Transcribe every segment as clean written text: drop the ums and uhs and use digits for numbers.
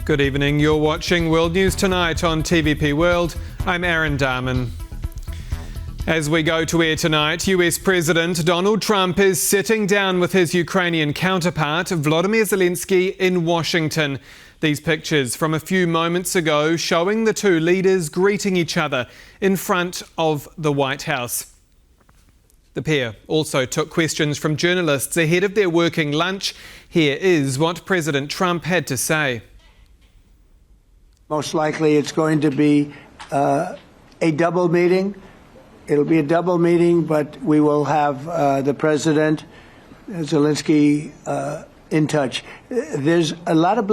Good evening, you're watching World News Tonight on TVP World. I'm Aaron Darman. As we go to air tonight, US President Donald Trump is sitting down with his Ukrainian counterpart, Volodymyr Zelensky, in Washington. These pictures from a few moments ago showing the two leaders greeting each other in front of the White House. The pair also took questions from journalists ahead of their working lunch. Here is what President Trump had to say. Most likely it's going to be a double meeting. It'll be a double meeting, but we will have the President, Zelensky, in touch. There's a lot of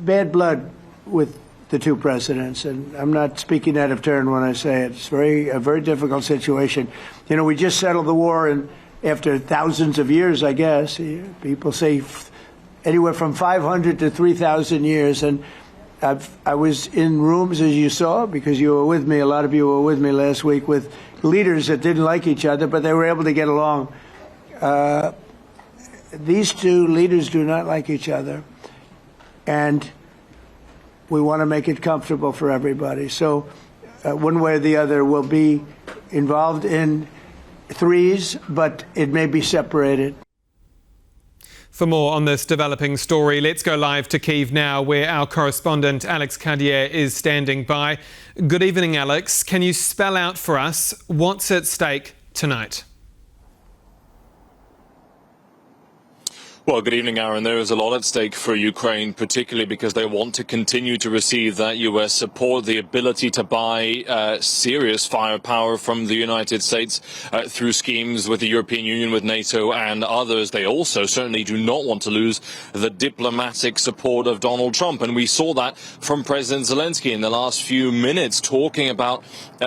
bad blood with the two presidents, and I'm not speaking out of turn when I say it. It's a very difficult situation. You know, we just settled the war, and after thousands of years, I guess, people say anywhere from 500 to 3,000 years, and I was in rooms, as you saw, because you were with me, a lot of you were with me last week, with leaders that didn't like each other, but they were able to get along. These two leaders do not like each other, and we want to make it comfortable for everybody. So one way or the other, we'll be involved in threes, but it may be separated. For more on this developing story, let's go live to Kyiv now, where our correspondent Alex Cardier is standing by. Good evening, Alex. Can you spell out for us what's at stake tonight? Well, good evening, Aaron. There is a lot at stake for Ukraine, particularly because they want to continue to receive that U.S. support, the ability to buy serious firepower from the United States through schemes with the European Union, with NATO and others. They also certainly do not want to lose the diplomatic support of Donald Trump. And we saw that from President Zelensky in the last few minutes, talking about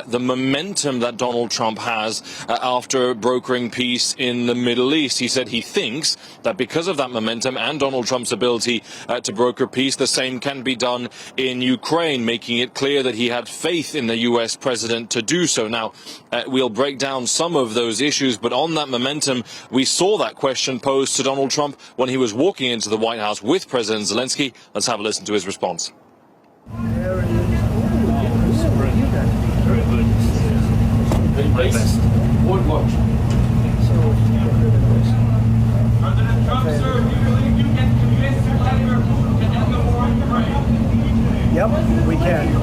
the momentum that Donald Trump has after brokering peace in the Middle East. He said he thinks that because of that momentum and Donald Trump's ability to broker peace, the same can be done in Ukraine, making it clear that he had faith in the U.S. president to do so. Now, we'll break down some of those issues, but on that momentum, we saw that question posed to Donald Trump when he was walking into the White House with President Zelensky. Let's have a listen to his response. President Trump, sir, do you believe you can convince Vladimir Putin to end the war in Ukraine? Yep, we can. Do you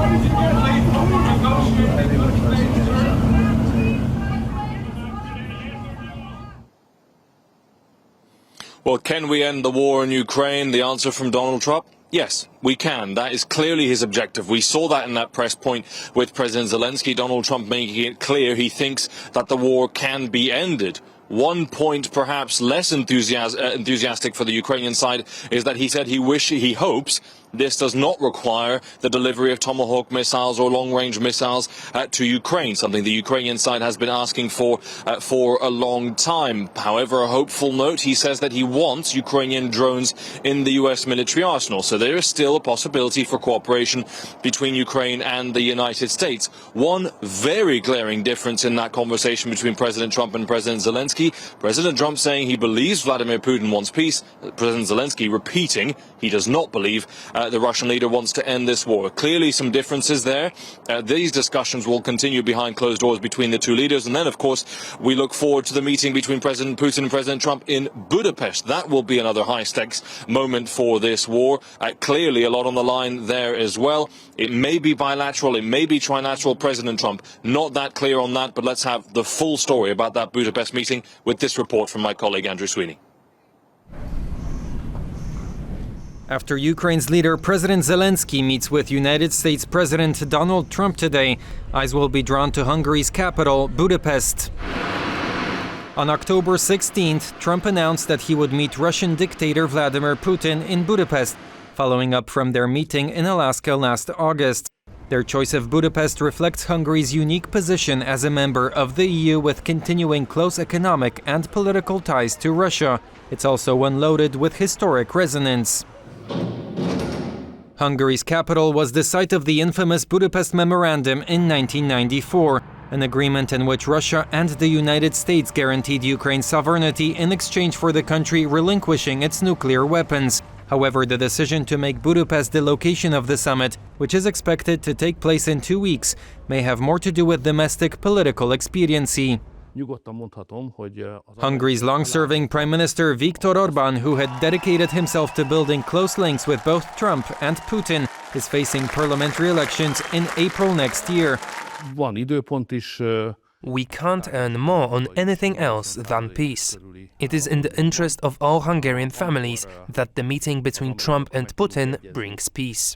believe Putin negotiate a good faith, sir? Well, can we end the war in Ukraine? The answer from Donald Trump? Yes, we can. That is clearly his objective. We saw that in that press point with President Zelensky. Donald Trump making it clear he thinks that the war can be ended. One point perhaps less enthusiastic for the Ukrainian side is that he said he hopes this does not require the delivery of Tomahawk missiles or long-range missiles to Ukraine, something the Ukrainian side has been asking for a long time. However, a hopeful note, he says that he wants Ukrainian drones in the U.S. military arsenal. So there is still a possibility for cooperation between Ukraine and the United States. One very glaring difference in that conversation between President Trump and President Zelensky. President Trump saying he believes Vladimir Putin wants peace. President Zelensky repeating he does not believe the Russian leader wants to end this war. Clearly some differences there. These discussions will continue behind closed doors between the two leaders. And then, of course, we look forward to the meeting between President Putin and President Trump in Budapest. That will be another high-stakes moment for this war. Clearly a lot on the line there as well. It may be bilateral, it may be trilateral. President Trump not that clear on that, but let's have the full story about that Budapest meeting with this report from my colleague Andrew Sweeney. After Ukraine's leader President Zelensky meets with United States President Donald Trump today, eyes will be drawn to Hungary's capital, Budapest. On October 16th, Trump announced that he would meet Russian dictator Vladimir Putin in Budapest, following up from their meeting in Alaska last August. Their choice of Budapest reflects Hungary's unique position as a member of the EU with continuing close economic and political ties to Russia. It's also one loaded with historic resonance. Hungary's capital was the site of the infamous Budapest Memorandum in 1994, an agreement in which Russia and the United States guaranteed Ukraine's sovereignty in exchange for the country relinquishing its nuclear weapons. However, the decision to make Budapest the location of the summit, which is expected to take place in 2 weeks, may have more to do with domestic political expediency. Hungary's long-serving Prime Minister Viktor Orbán, who had dedicated himself to building close links with both Trump and Putin, is facing parliamentary elections in April next year. We can't earn more on anything else than peace. It is in the interest of all Hungarian families that the meeting between Trump and Putin brings peace.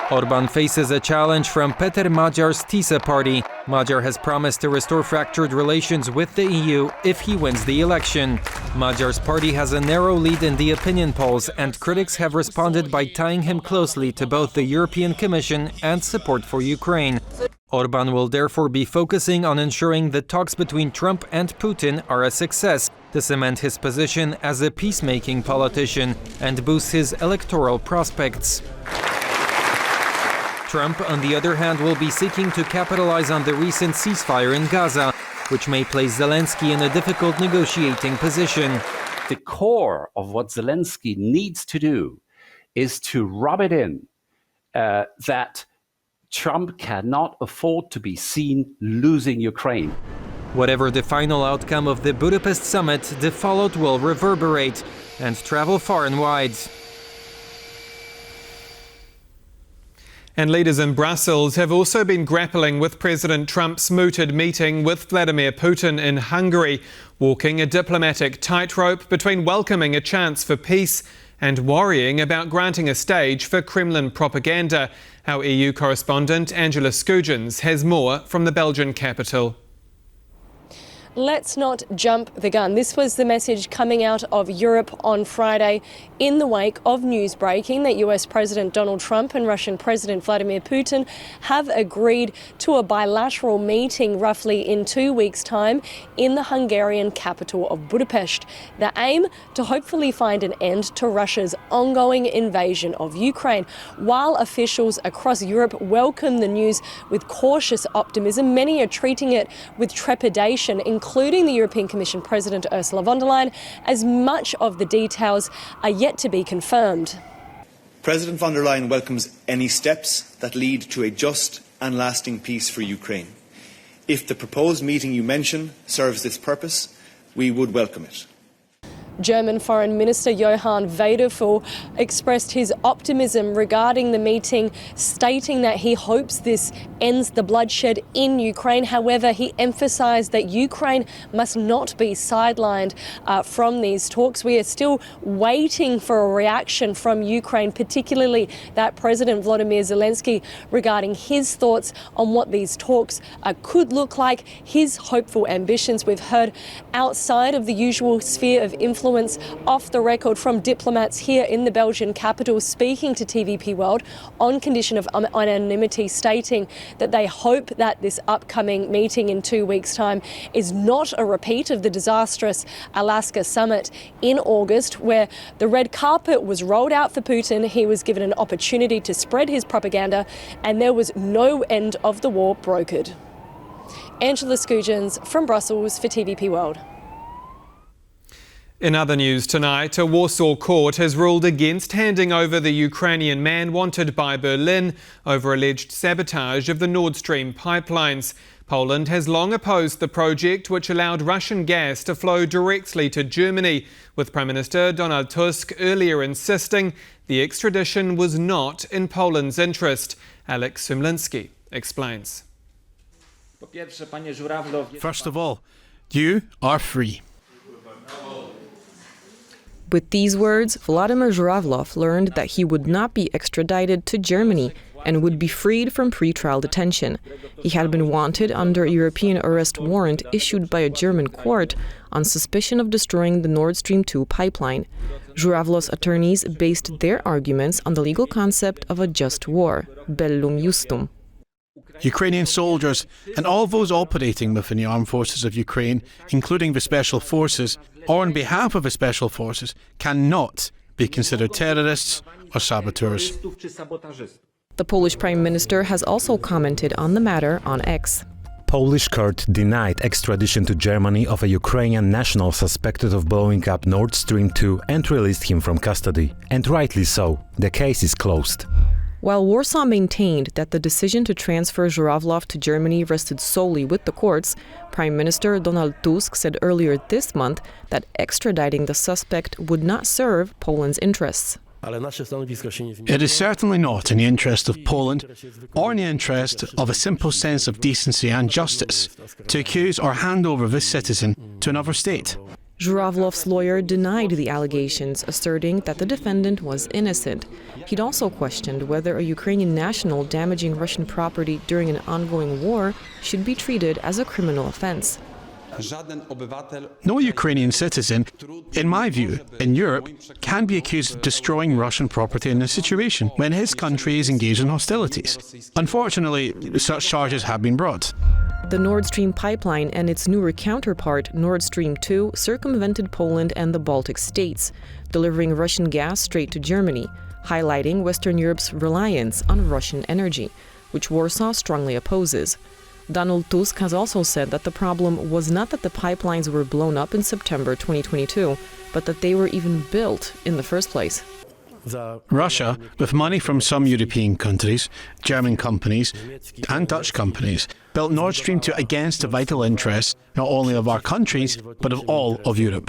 Orbán faces a challenge from Peter Magyar's TISA party. Magyar has promised to restore fractured relations with the EU if he wins the election. Magyar's party has a narrow lead in the opinion polls, and critics have responded by tying him closely to both the European Commission and support for Ukraine. Orbán will therefore be focusing on ensuring the talks between Trump and Putin are a success, to cement his position as a peacemaking politician and boost his electoral prospects. Trump, on the other hand, will be seeking to capitalize on the recent ceasefire in Gaza, which may place Zelensky in a difficult negotiating position. The core of what Zelensky needs to do is to rub it in that Trump cannot afford to be seen losing Ukraine. Whatever the final outcome of the Budapest summit, the fallout will reverberate and travel far and wide. And leaders in Brussels have also been grappling with President Trump's mooted meeting with Vladimir Putin in Hungary, walking a diplomatic tightrope between welcoming a chance for peace and worrying about granting a stage for Kremlin propaganda. Our EU correspondent Angela Skujins has more from the Belgian capital. Let's not jump the gun. This was the message coming out of Europe on Friday in the wake of news breaking that US President Donald Trump and Russian President Vladimir Putin have agreed to a bilateral meeting roughly in 2 weeks' time in the Hungarian capital of Budapest. The aim to hopefully find an end to Russia's ongoing invasion of Ukraine. While officials across Europe welcome the news with cautious optimism, many are treating it with trepidation, including the European Commission President Ursula von der Leyen, as much of the details are yet to be confirmed. President von der Leyen welcomes any steps that lead to a just and lasting peace for Ukraine. If the proposed meeting you mention serves this purpose, we would welcome it. German Foreign Minister Johann Vadeful expressed his optimism regarding the meeting, stating that he hopes this ends the bloodshed in Ukraine. However, he emphasised that Ukraine must not be sidelined from these talks. We are still waiting for a reaction from Ukraine, particularly that President Volodymyr Zelensky, regarding his thoughts on what these talks could look like, his hopeful ambitions. We've heard outside of the usual sphere of influence off the record from diplomats here in the Belgian capital speaking to TVP World on condition of anonymity, stating that they hope that this upcoming meeting in 2 weeks' time is not a repeat of the disastrous Alaska summit in August, where the red carpet was rolled out for Putin. He was given an opportunity to spread his propaganda, and there was no end of the war brokered. Angela Skujins from Brussels for TVP World. In other news tonight, a Warsaw court has ruled against handing over the Ukrainian man wanted by Berlin over alleged sabotage of the Nord Stream pipelines. Poland has long opposed the project, which allowed Russian gas to flow directly to Germany, with Prime Minister Donald Tusk earlier insisting the extradition was not in Poland's interest. Alex Sumlinsky explains. First of all, you are free. With these words, Vladimir Zhuravlov learned that he would not be extradited to Germany and would be freed from pre-trial detention. He had been wanted under a European arrest warrant issued by a German court on suspicion of destroying the Nord Stream 2 pipeline. Zhuravlov's attorneys based their arguments on the legal concept of a just war, bellum justum. Ukrainian soldiers and all those operating within the armed forces of Ukraine, including the special forces, or on behalf of the special forces, cannot be considered terrorists or saboteurs. The Polish Prime Minister has also commented on the matter on X. Polish court denied extradition to Germany of a Ukrainian national suspected of blowing up Nord Stream 2 and released him from custody. And rightly so. The case is closed. While Warsaw maintained that the decision to transfer Żurawlow to Germany rested solely with the courts, Prime Minister Donald Tusk said earlier this month that extraditing the suspect would not serve Poland's interests. It is certainly not in the interest of Poland or in the interest of a simple sense of decency and justice to accuse or hand over this citizen to another state. Żurawlow's lawyer denied the allegations, asserting that the defendant was innocent. He'd also questioned whether a Ukrainian national damaging Russian property during an ongoing war should be treated as a criminal offense. No Ukrainian citizen, in my view, in Europe, can be accused of destroying Russian property in this situation when his country is engaged in hostilities. Unfortunately, such charges have been brought. The Nord Stream pipeline and its newer counterpart, Nord Stream 2, circumvented Poland and the Baltic states, delivering Russian gas straight to Germany, highlighting Western Europe's reliance on Russian energy, which Warsaw strongly opposes. Donald Tusk has also said that the problem was not that the pipelines were blown up in September 2022, but that they were even built in the first place. Russia, with money from some European countries, German companies and Dutch companies, built Nord Stream 2 against the vital interests not only of our countries, but of all of Europe.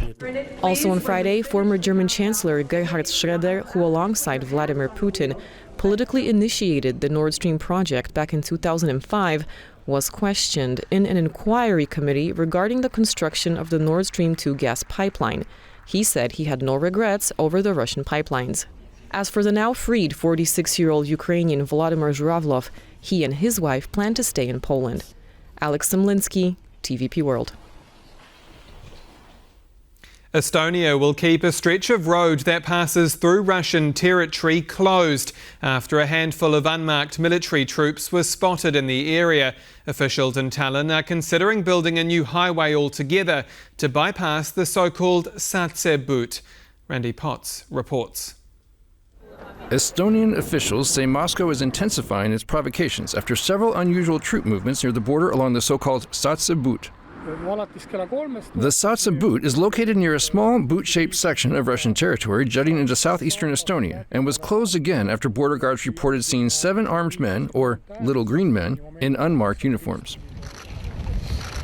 Also on Friday, former German Chancellor Gerhard Schröder, who alongside Vladimir Putin politically initiated the Nord Stream project back in 2005, was questioned in an inquiry committee regarding the construction of the Nord Stream 2 gas pipeline. He said he had no regrets over the Russian pipelines. As for the now freed 46-year-old Ukrainian Volodymyr Zelenskyy, he and his wife plan to stay in Poland. Alex Zemlinsky, TVP World. Estonia will keep a stretch of road that passes through Russian territory closed after a handful of unmarked military troops were spotted in the area. Officials in Tallinn are considering building a new highway altogether to bypass the so-called Satsebut. Randy Potts reports. Estonian officials say Moscow is intensifying its provocations after several unusual troop movements near the border along the so-called Satsebut. The Satsebut is located near a small boot-shaped section of Russian territory jutting into southeastern Estonia and was closed again after border guards reported seeing 7 armed men, or little green men, in unmarked uniforms.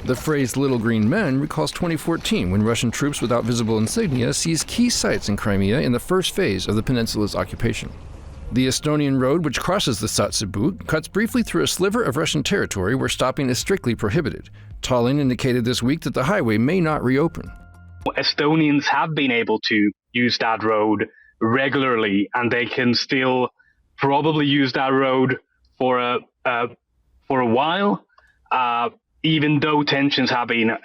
The phrase little green men recalls 2014 when Russian troops without visible insignia seized key sites in Crimea in the first phase of the peninsula's occupation. The Estonian road, which crosses the Satsebut, cuts briefly through a sliver of Russian territory where stopping is strictly prohibited. Tallinn indicated this week that the highway may not reopen. Estonians have been able to use that road regularly, and they can still probably use that road for a while, even though tensions have been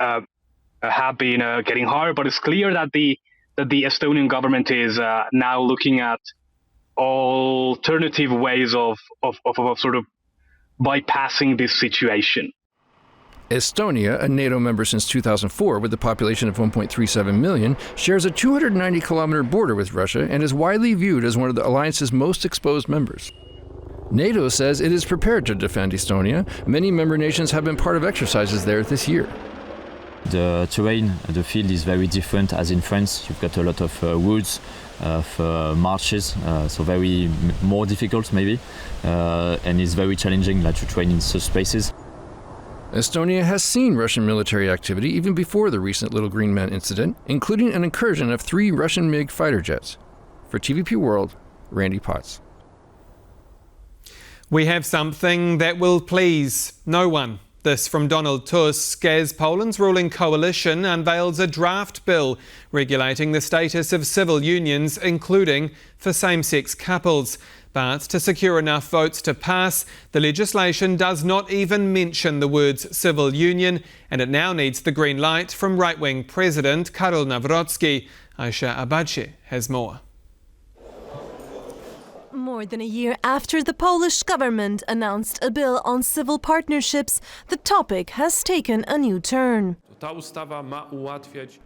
getting higher. But it's clear that the Estonian government is now looking at alternative ways of sort of bypassing this situation. Estonia, a NATO member since 2004 with a population of 1.37 million, shares a 290-kilometer border with Russia and is widely viewed as one of the alliance's most exposed members. NATO says it is prepared to defend Estonia. Many member nations have been part of exercises there this year. The terrain, the field is very different as in France. You've got a lot of woods, of marshes, so very more difficult maybe, and it's very challenging to train in such spaces. Estonia has seen Russian military activity even before the recent Little Green Men incident, including an incursion of 3 Russian MiG fighter jets. For TVP World, Randy Potts. We have something that will please no one. This from Donald Tusk as Poland's ruling coalition unveils a draft bill regulating the status of civil unions, including for same-sex couples. But to secure enough votes to pass, the legislation does not even mention the words civil union, and it now needs the green light from right-wing President Karol Nawrocki. Aisha Abache has more. More than a year after the Polish government announced a bill on civil partnerships, the topic has taken a new turn.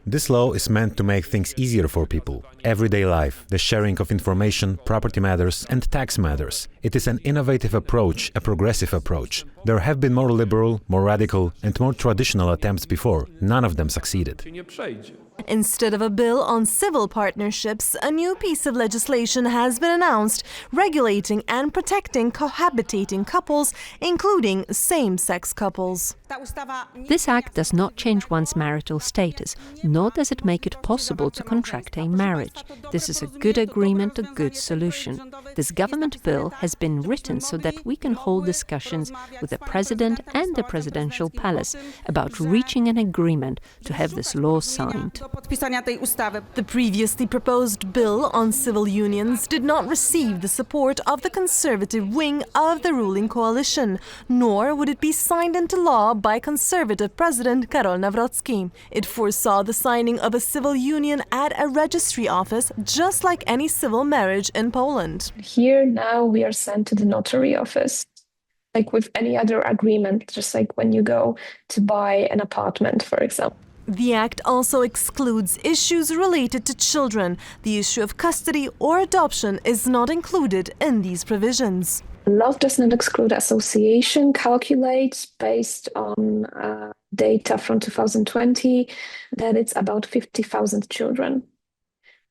This law is meant to make things easier for people. Everyday life, the sharing of information, property matters and tax matters. It is an innovative approach, a progressive approach. There have been more liberal, more radical and more traditional attempts before. None of them succeeded. Instead of a bill on civil partnerships, a new piece of legislation has been announced regulating and protecting cohabitating couples, including same-sex couples. This act does not change one's marital status, nor does it make it possible to contract a marriage. This is a good agreement, a good solution. This government bill has been written so that we can hold discussions with the President and the Presidential Palace about reaching an agreement to have this law signed. The previously proposed bill on civil unions did not receive the support of the conservative wing of the ruling coalition, nor would it be signed into law by Conservative President Karol Nawrocki. It foresaw the signing of a civil union at a registry office, just like any civil marriage in Poland. Here now we are sent to the notary office, like with any other agreement, just like when you go to buy an apartment, for example. The act also excludes issues related to children. The issue of custody or adoption is not included in these provisions. Law does not exclude association, calculates based on data from 2020 that it's about 50,000 children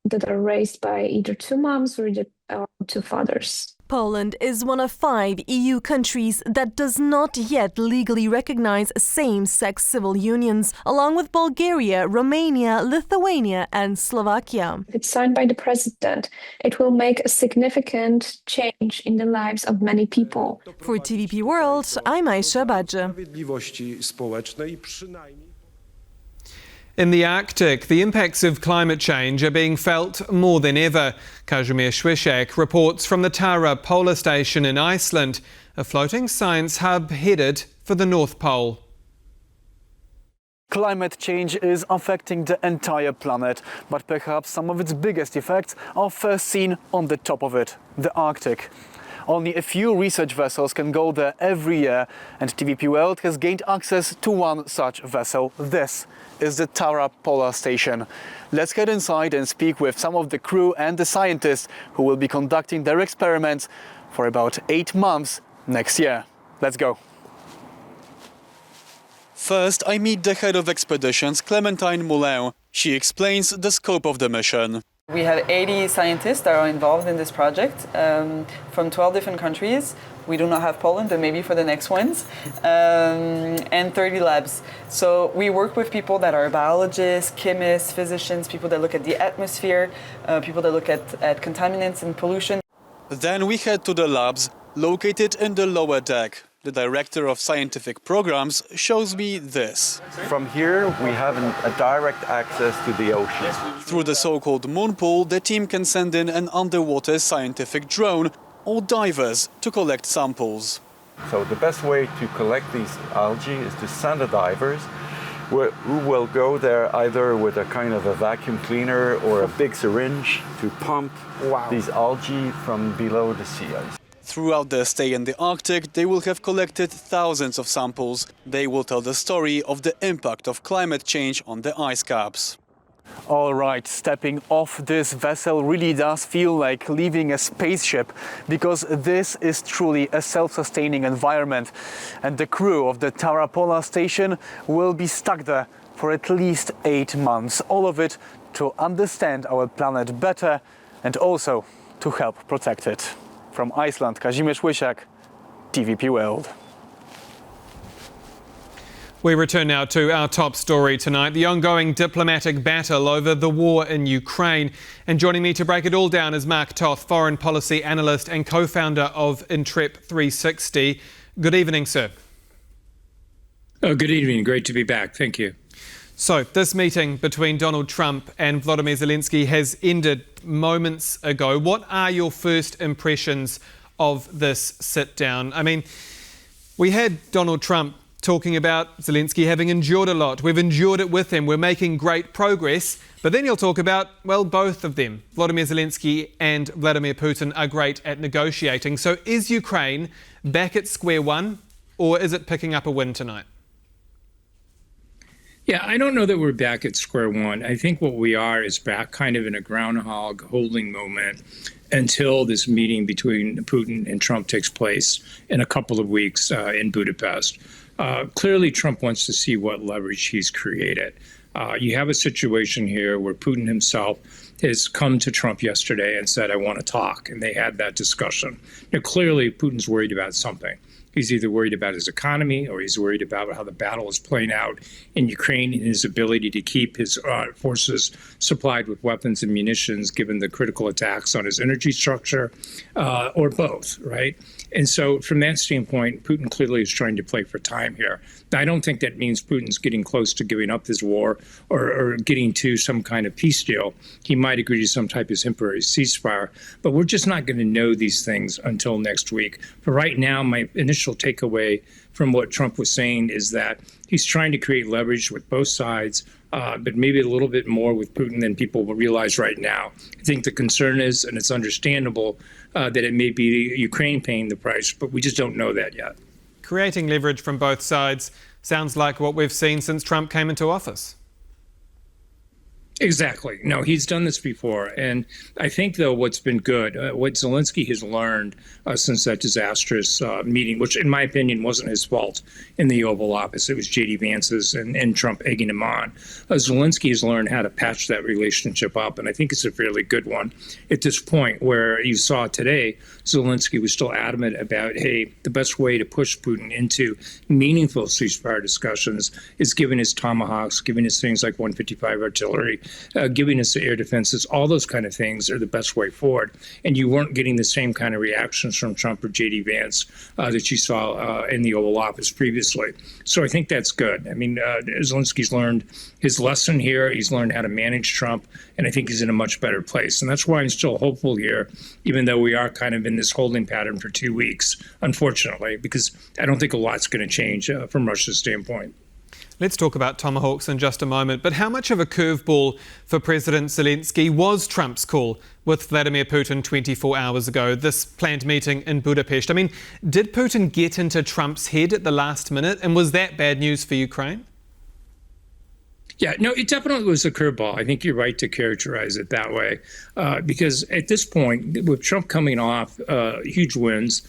that are raised by either two moms or two fathers. Poland is one of 5 EU countries that does not yet legally recognize same-sex civil unions, along with Bulgaria, Romania, Lithuania and Slovakia. If it's signed by the president, it will make a significant change in the lives of many people. For TVP World, I'm Aisha Badge. In the Arctic, the impacts of climate change are being felt more than ever. Kazimierz Swiesiak reports from the Tara Polar Station in Iceland, a floating science hub headed for the North Pole. Climate change is affecting the entire planet, but perhaps some of its biggest effects are first seen on the top of it, the Arctic. Only a few research vessels can go there every year, and TVP World has gained access to one such vessel. This is the Tara Polar Station. Let's get inside and speak with some of the crew and the scientists who will be conducting their experiments for about 8 months next year. Let's go. First, I meet the head of expeditions, Clementine Moulin. She explains the scope of the mission. We have 80 scientists that are involved in this project from 12 different countries. We do not have Poland, but maybe for the next ones, and 30 labs. So we work with people that are biologists, chemists, physicians, people that look at the atmosphere, people that look at contaminants and pollution. Then we head to the labs located in the lower deck. The director of scientific programs shows me this. From here, we have a direct access to the ocean. Through the so-called moon pool, the team can send in an underwater scientific drone or divers to collect samples. So the best way to collect these algae is to send the divers who will go there either with a kind of a vacuum cleaner or a big syringe to pump these algae from below the sea ice. Throughout their stay in the Arctic, they will have collected thousands of samples. They will tell the story of the impact of climate change on the ice caps. All right, stepping off this vessel really does feel like leaving a spaceship, because this is truly a self-sustaining environment. And the crew of the Tara Polar Station will be stuck there for at least 8 months. All of it to understand our planet better and also to help protect it. From Iceland, Kazimierz Swiesiak, TVP World. We return now to our top story tonight, the ongoing diplomatic battle over the war in Ukraine. And joining me to break it all down is Mark Toth, foreign policy analyst and co-founder of Intrep 360. Good evening, sir. Oh, good evening. Great to be back. Thank you. So, this meeting between Donald Trump and Volodymyr Zelensky has ended moments ago. What are your first impressions of this sit-down? I mean, we had Donald Trump talking about Zelensky having endured a lot. We've endured it with him. We're making great progress. But then he'll talk about, well, both of them. Volodymyr Zelensky and Vladimir Putin are great at negotiating. So is Ukraine back at square one, or is it picking up a win tonight? Yeah, I don't know that we're back at square one. I think what we are is back kind of in a groundhog holding moment until this meeting between Putin and Trump takes place in a couple of weeks in Budapest. Clearly, Trump wants to see what leverage he's created. You have a situation here where Putin himself has come to Trump yesterday and said, I want to talk. And they had that discussion. Now, clearly, Putin's worried about something. He's either worried about his economy or he's worried about how the battle is playing out in Ukraine and his ability to keep his forces supplied with weapons and munitions, given the critical attacks on his energy structure, or both, right? And so from that standpoint, Putin clearly is trying to play for time here. I don't think that means Putin's getting close to giving up his war or getting to some kind of peace deal. He might agree to some type of temporary ceasefire, but we're just not going to know these things until next week. For right now, my initial takeaway from what Trump was saying is that he's trying to create leverage with both sides, but maybe a little bit more with Putin than people will realize right now. I think the concern is, and it's understandable, that it may be Ukraine paying the price, but we just don't know that yet. Creating leverage from both sides sounds like what we've seen since Trump came into office. Exactly. No, he's done this before. And I think, though, what's been good, what Zelensky has learned since that disastrous meeting, which in my opinion wasn't his fault in the Oval Office, it was J.D. Vance's and Trump egging him on. Zelensky has learned how to patch that relationship up, and I think it's a fairly good one at this point, where you saw today Zelensky was still adamant about, hey, the best way to push Putin into meaningful ceasefire discussions is giving us Tomahawks, giving us things like 155 artillery, giving us the air defenses. All those kind of things are the best way forward. And you weren't getting the same kind of reactions from Trump or J.D. Vance that you saw in the Oval Office previously. So I think that's good. I mean, Zelensky's learned his lesson here. He's learned how to manage Trump, and I think he's in a much better place. And that's why I'm still hopeful here, even though we are kind of in this holding pattern for 2 weeks, unfortunately, because I don't think a lot's going to change from Russia's standpoint. Let's talk about Tomahawks in just a moment, but how much of a curveball for President Zelensky was Trump's call with Vladimir Putin 24 hours ago, this planned meeting in Budapest? I mean, did Putin get into Trump's head at the last minute, and was that bad news for Ukraine? Yeah, no, it definitely was a curveball. I think you're right to characterize it that way, because at this point, with Trump coming off huge wins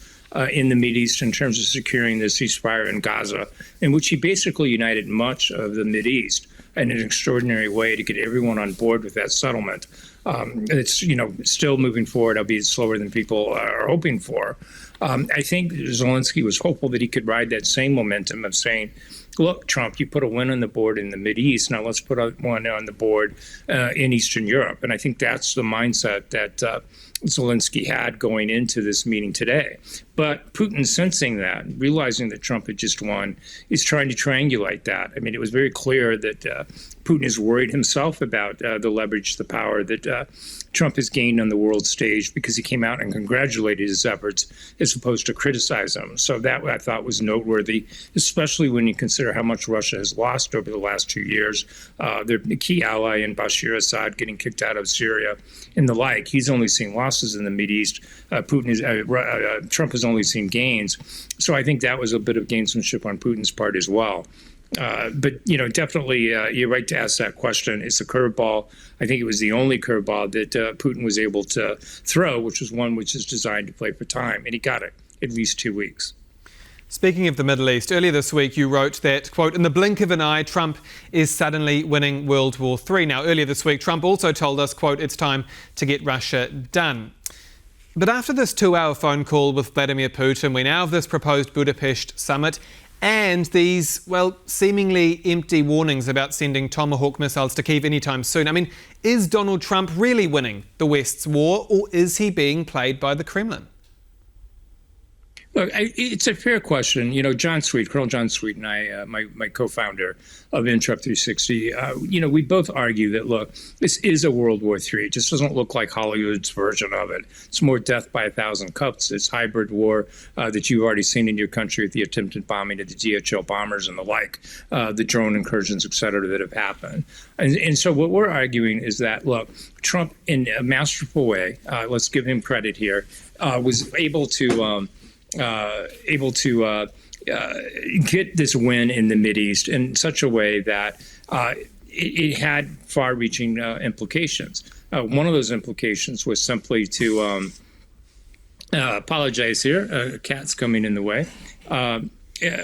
in the Mideast in terms of securing the ceasefire in Gaza, in which he basically united much of the Mideast in an extraordinary way to get everyone on board with that settlement. It's, still moving forward, albeit slower than people are hoping for. I think Zelensky was hopeful that he could ride that same momentum of saying, look, Trump, you put a win on the board in the Mideast. Now let's put one on the board in Eastern Europe. And I think that's the mindset that Zelensky had going into this meeting today. But Putin, sensing that, realizing that Trump had just won, is trying to triangulate that. I mean, it was very clear that Putin is worried himself about the leverage, the power that Trump has gained on the world stage, because he came out and congratulated his efforts as opposed to criticize them. So that, I thought, was noteworthy, especially when you consider how much Russia has lost over the last 2 years. Their key ally in Bashar Assad getting kicked out of Syria and the like. He's only seen losses in the Mideast. Trump has only seen gains. So I think that was a bit of gamesmanship on Putin's part as well. But, definitely you're right to ask that question. It's a curveball. I think it was the only curveball that Putin was able to throw, which was one which is designed to play for time. And he got it, at least 2 weeks. Speaking of the Middle East, earlier this week you wrote that, quote, in the blink of an eye, Trump is suddenly winning World War III. Now, earlier this week, Trump also told us, quote, it's time to get Russia done. But after this 2-hour phone call with Vladimir Putin, we now have this proposed Budapest summit and these, seemingly empty warnings about sending Tomahawk missiles to Kyiv anytime soon. I mean, is Donald Trump really winning the West's war, or is he being played by the Kremlin? Look, it's a fair question. John Sweet, Colonel John Sweet, and I, my co-founder of Interrupt 360, we both argue that, look, this is a World War III. It just doesn't look like Hollywood's version of it. It's more death by 1,000 cuts. It's hybrid war that you've already seen in your country with the attempted bombing of the DHL bombers and the like, the drone incursions, et cetera, that have happened. And so what we're arguing is that, look, Trump, in a masterful way, let's give him credit here, was able to get this win in the Mideast in such a way that it had far-reaching implications. One of those implications was simply to apologize here. A cat's coming in the way.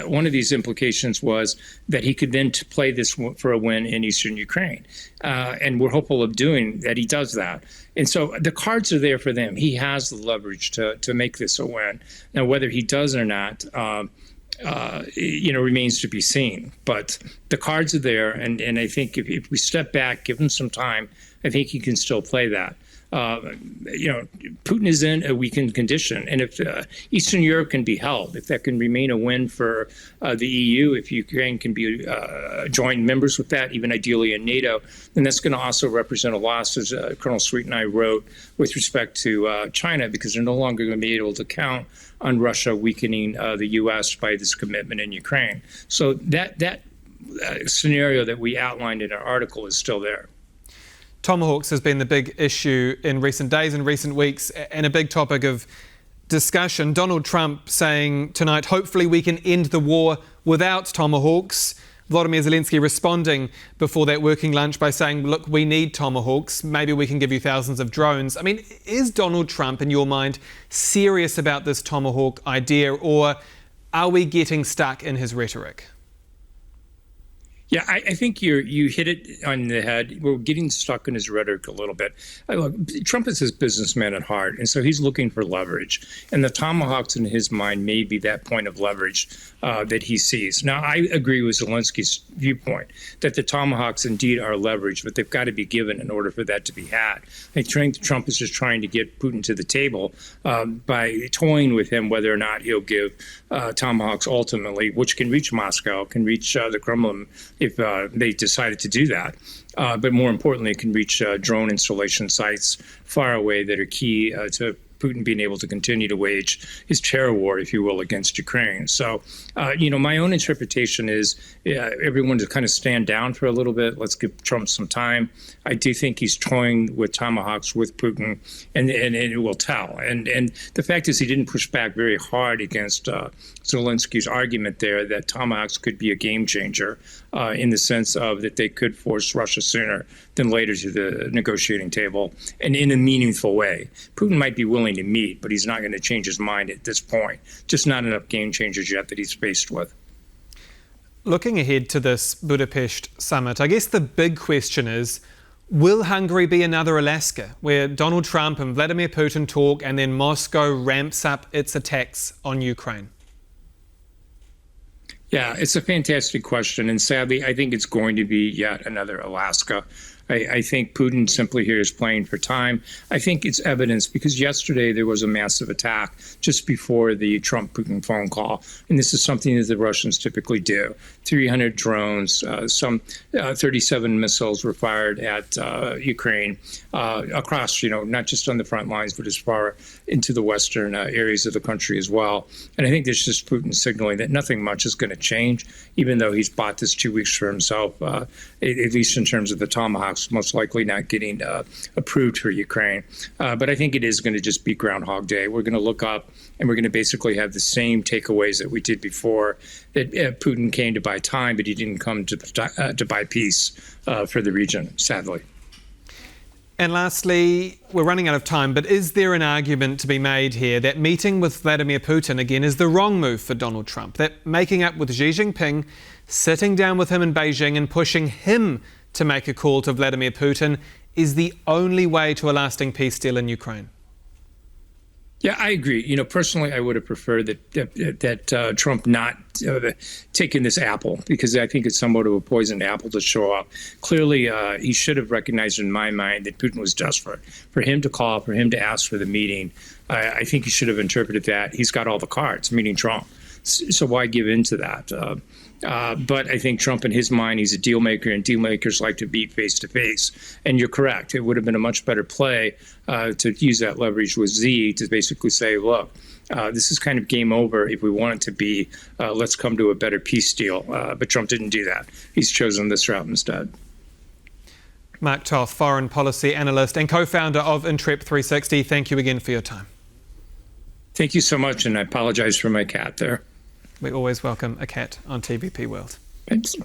One of these implications was that he could then play this for a win in eastern Ukraine. And we're hopeful of doing that. He does that. And so the cards are there for them. He has the leverage to make this a win. Now, whether he does or not, remains to be seen. But the cards are there. And I think if we step back, give him some time, I think he can still play that. Putin is in a weakened condition. And if Eastern Europe can be held, if that can remain a win for the EU, if Ukraine can be joint members with that, even ideally in NATO, then that's going to also represent a loss, as Colonel Sweet and I wrote, with respect to China, because they're no longer going to be able to count on Russia weakening the U.S. by this commitment in Ukraine. So that scenario that we outlined in our article is still there. Tomahawks has been the big issue in recent days and recent weeks, and a big topic of discussion. Donald Trump saying tonight, hopefully we can end the war without Tomahawks. Volodymyr Zelensky responding before that working lunch by saying, look, we need Tomahawks. Maybe we can give you thousands of drones. I mean, is Donald Trump, in your mind, serious about this Tomahawk idea, or are we getting stuck in his rhetoric? Yeah, I think you hit it on the head. We're getting stuck in his rhetoric a little bit. Look, Trump is his businessman at heart, and so he's looking for leverage. And the Tomahawks in his mind may be that point of leverage that he sees. Now, I agree with Zelensky's viewpoint that the Tomahawks indeed are leverage, but they've got to be given in order for that to be had. I think Trump is just trying to get Putin to the table by toying with him whether or not he'll give Tomahawks ultimately, which can reach Moscow, can reach the Kremlin, if they decided to do that. But more importantly, it can reach drone installation sites far away that are key to Putin being able to continue to wage his terror war, if you will, against Ukraine. So, my own interpretation is everyone to kind of stand down for a little bit. Let's give Trump some time. I do think he's toying with Tomahawks with Putin, and it will tell. And the fact is he didn't push back very hard against Zelensky's argument there that Tomahawks could be a game changer in the sense of that they could force Russia sooner than later to the negotiating table, and in a meaningful way. Putin might be willing to meet, but he's not going to change his mind at this point. Just not enough game changers yet that he's faced with. Looking ahead to this Budapest summit, I guess the big question is, will Hungary be another Alaska, where Donald Trump and Vladimir Putin talk and then Moscow ramps up its attacks on Ukraine? Yeah, it's a fantastic question. And sadly, I think it's going to be yet another Alaska. I think Putin simply here is playing for time. I think it's evidence because yesterday there was a massive attack just before the Trump-Putin phone call. And this is something that the Russians typically do. 300 drones, some 37 missiles were fired at Ukraine across, not just on the front lines, but as far into the western areas of the country as well. And I think there's just Putin signaling that nothing much is going to change, even though he's bought this 2 weeks for himself, at least in terms of the Tomahawks, most likely not getting approved for Ukraine. But I think it is going to just be Groundhog Day. We're going to look up and we're going to basically have the same takeaways that we did before, that Putin came to buy time, but he didn't come to buy peace for the region, sadly. And lastly, we're running out of time, but is there an argument to be made here that meeting with Vladimir Putin again is the wrong move for Donald Trump? That making up with Xi Jinping, sitting down with him in Beijing and pushing him to make a call to Vladimir Putin is the only way to a lasting peace deal in Ukraine? Yeah, I agree. Personally, I would have preferred that Trump not taken this apple, because I think it's somewhat of a poisoned apple to show up. Clearly, he should have recognized in my mind that Putin was desperate. For him to call, for him to ask for the meeting, I think he should have interpreted that he's got all the cards, meaning Trump. So why give in to that? But I think Trump, in his mind, he's a deal maker, and deal makers like to beat face to face. And you're correct. It would have been a much better play to use that leverage with Z to basically say, look, this is kind of game over. If we want it to be, let's come to a better peace deal. But Trump didn't do that. He's chosen this route instead. Mark Toth, foreign policy analyst and co-founder of Intrep 360. Thank you again for your time. Thank you so much, and I apologize for my cat there. We always welcome a cat on TVP World. Thanks.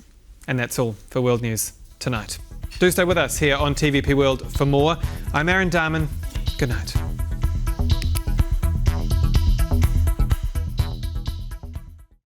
And that's all for World News tonight. Do stay with us here on TVP World for more. I'm Aaron Darman. Good night.